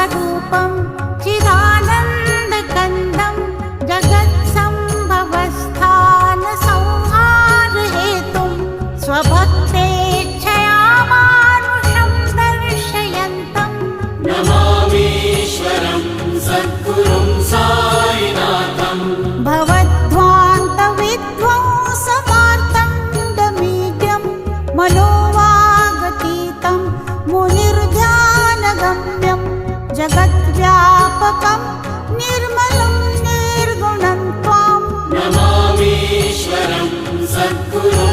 स्वरूपं चिदानन्दकन्दं जगत्सम्भवस्थानसंहारहेतुं स्वभक्तेच्छया मानुषं दर्शयन्तं नमामीश्वरं सद्गुरुं साईनाथं भवद्ध्वान्तविध्वंसमार्तण्डमीड्यं मनोवागतीतं मुनिर्ध्यानगम्यं जगद्व्यापकं निर्मलं निर्गुणं त्वां नमामीश्वरं सद्गुरुं